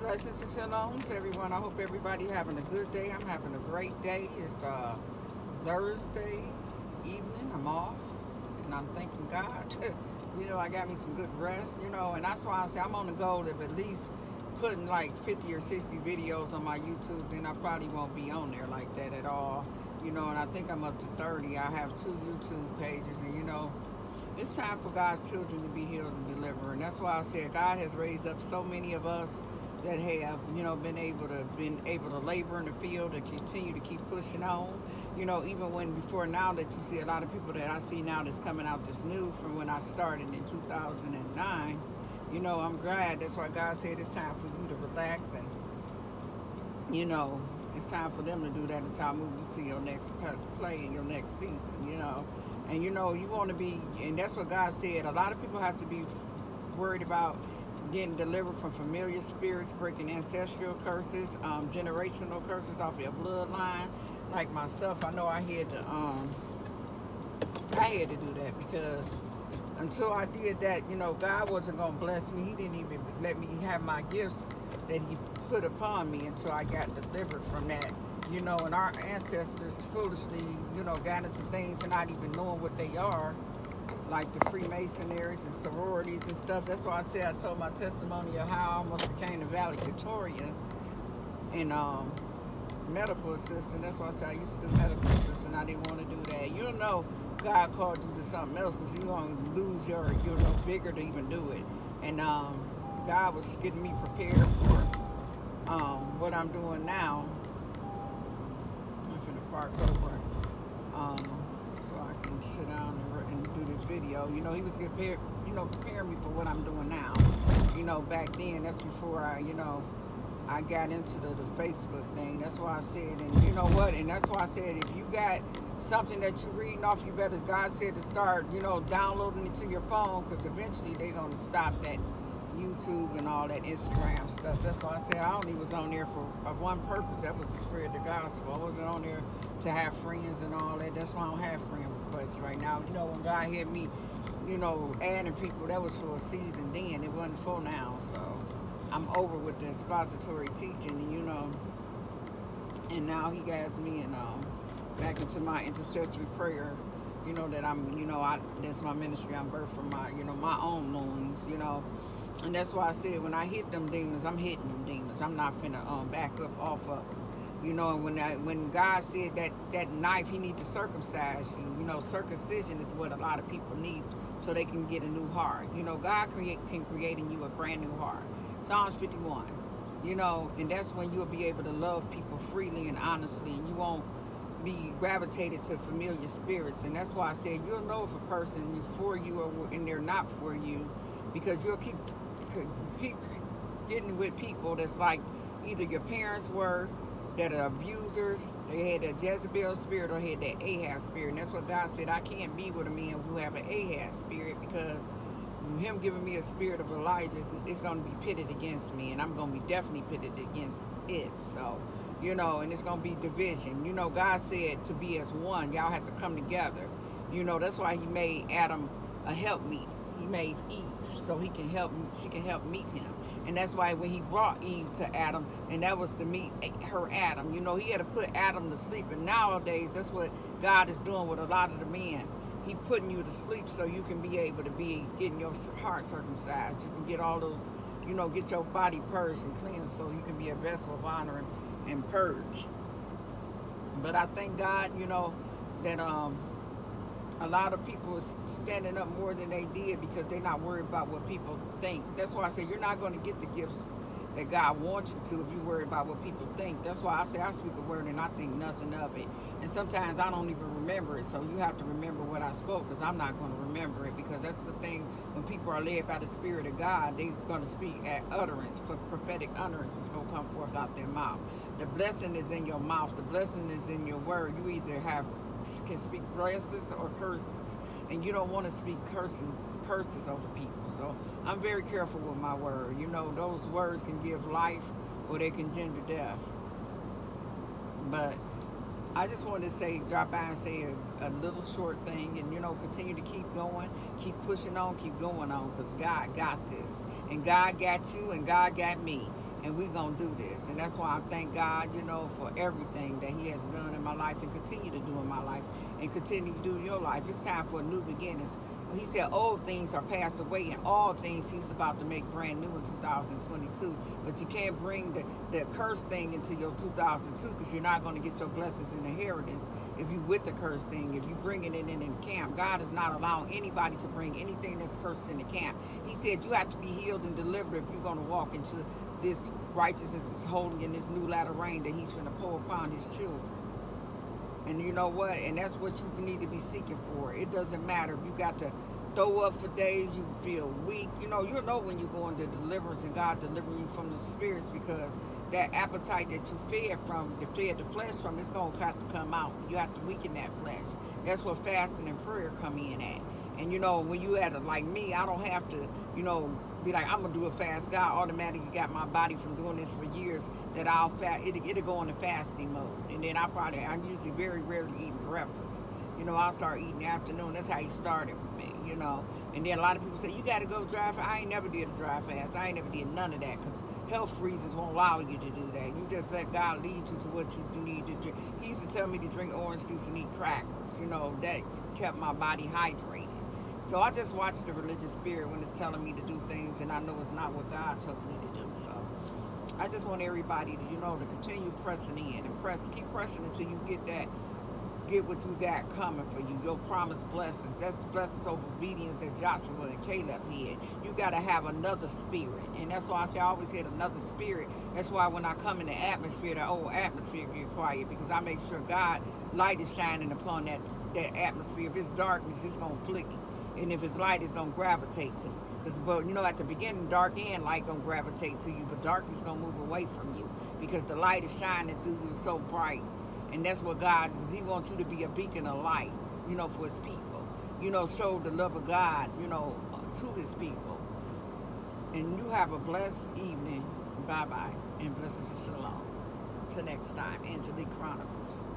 Blessings and shalom to everyone. I hope everybody having a good day. I'm having a great day. It's Thursday evening. I'm off, and I'm thanking God. I got me some good rest. And that's why I say I'm on the goal of at least putting like 50 or 60 videos on my YouTube. Then I probably won't be on there like that at all. And I think I'm up to 30. I have 2 YouTube pages, and it's time for God's children to be healed and delivered. And that's why I said God has raised up so many of us that have, been able to labor in the field and continue to keep pushing on. Even when before now that you see a lot of people that I see now that's coming out that's new from when I started in 2009. I'm glad. That's why God said it's time for you to relax and it's time for them to do that until I move you to your next play in your next season. And you want to be, and that's what God said. A lot of people have to be worried about getting delivered from familiar spirits, breaking ancestral curses, generational curses off your bloodline. Like myself, I know I had to do that because until I did that, God wasn't gonna bless me. He didn't even let me have my gifts that He put upon me until I got delivered from that. And our ancestors foolishly, got into things and not even knowing what they are, like the Freemasonries and sororities and stuff. That's why I told my testimony of how I almost became a valedictorian and medical assistant. That's why I said I used to do medical assistant. I didn't want to do that. God called you to something else because you're going to lose your vigor to even do it. And God was getting me prepared for what I'm doing now. I'm going to park over so I can sit down and do this video. He was preparing me for what I'm doing now. Back then, that's before I got into the Facebook thing. That's why I said, and you know what? And that's why I said, if you got something that you're reading off, you better, God said, to start, downloading it to your phone, because eventually they're going to stop that YouTube and all that Instagram stuff. That's why I said I only was on there for one purpose. That was to spread the gospel. I wasn't on there to have friends and all that. That's why I don't have friend requests right now. When God had me, adding people, that was for a season then. It wasn't for now. So I'm over with the expository teaching, and now He guides me and back into my intercessory prayer. That that's my ministry. I'm birthed from my own loins. And that's why I said when I hit them demons, I'm hitting them demons. I'm not finna back up off of them. And when God said that knife, He needs to circumcise you. Circumcision is what a lot of people need so they can get a new heart. God can create in you a brand new heart. Psalms 51. And that's when you'll be able to love people freely and honestly, and you won't be gravitated to familiar spirits. And that's why I said you'll know if a person is for you and they're not for you, because you'll keep getting with people that's like either your parents were, that are abusers, they had that Jezebel spirit or had that Ahab spirit. And that's what God said, I can't be with a man who have an Ahab spirit, because Him giving me a spirit of Elijah, it's going to be pitted against me, and I'm going to be definitely pitted against it. So, and it's going to be division. God said to be as one. Y'all have to come together. That's why He made Adam a helpmeet. He made Eve so she can help meet him. And that's why when He brought Eve to Adam, and that was to meet her Adam, He had to put Adam to sleep. And nowadays, that's what God is doing with a lot of the men. He putting you to sleep so you can be able to be getting your heart circumcised. You can get all those, get your body purged and cleansed so you can be a vessel of honor and purge. But I thank God, that a lot of people is standing up more than they did because they're not worried about what people think. That's why I say you're not going to get the gifts that God wants you to if you worry about what people think. That's why I say I speak a word and I think nothing of it. And sometimes I don't even remember it. So you have to remember what I spoke, because I'm not going to remember it, because that's the thing. When people are led by the Spirit of God, they're going to speak at utterance. For prophetic utterance is going to come forth out their mouth. The blessing is in your mouth. The blessing is in your word. You either can speak blessings or curses, and you don't want to speak curses over people. So I'm very careful with my word. Those words can give life or they can gender death. But I just wanted to say, drop by and say a little short thing, and continue to keep going, keep pushing on, keep going on, because God got this, and God got you, and God got me. and we're going to do this. And that's why I thank God, for everything that he has done in my life and continue to do in my life and continue to do in your life. It's time for a new beginnings. He said old things are passed away and all things he's about to make brand new in 2022. But you can't bring the cursed thing into your 2002 because you're not going to get your blessings and inheritance if you with the cursed thing, if you bringing it in camp. God is not allowing anybody to bring anything that's cursed in the camp. He said you have to be healed and delivered if you're going to walk into this righteousness is holding in this new latter rain that he's going to pour upon his children. And you know what? And that's what you need to be seeking for. It doesn't matter if you got to throw up for days, you feel weak. You'll know when you're going to deliverance and God delivering you from the spirits because that appetite that you fed the flesh from, it's going to have to come out. You have to weaken that flesh. That's what fasting and prayer come in at. And when you at it like me, I don't have to, be like, I'm gonna do a fast. God automatically got my body from doing this for years that it'll go into fasting mode. And then I'm usually very rarely eating breakfast. I'll start eating afternoon. That's how he started with me, And then a lot of people say, you gotta go dry fast. I ain't never did a dry fast. I ain't never did none of that because health reasons won't allow you to do that. You just let God lead you to what you need to drink. He used to tell me to drink orange juice and eat crackers. That kept my body hydrated. So I just watch the religious spirit when it's telling me to do things, and I know it's not what God told me to do. So I just want everybody to, to continue pressing in and keep pressing until you get what you got coming for you. Your promised blessings. That's the blessings of obedience that Joshua and Caleb had. You got to have another spirit, and that's why I say I always had another spirit. That's why when I come in the atmosphere, the old atmosphere get quiet because I make sure God light is shining upon that atmosphere. If it's darkness, it's gonna flicker. And if it's light, it's going to gravitate to you. But at the beginning, dark and light going to gravitate to you, but darkness going to move away from you because the light is shining through you so bright. And that's what God is. He wants you to be a beacon of light, for his people. Show the love of God, to his people. And you have a blessed evening. Bye-bye. And blessings and shalom. Till next time, Angelique Chronicles.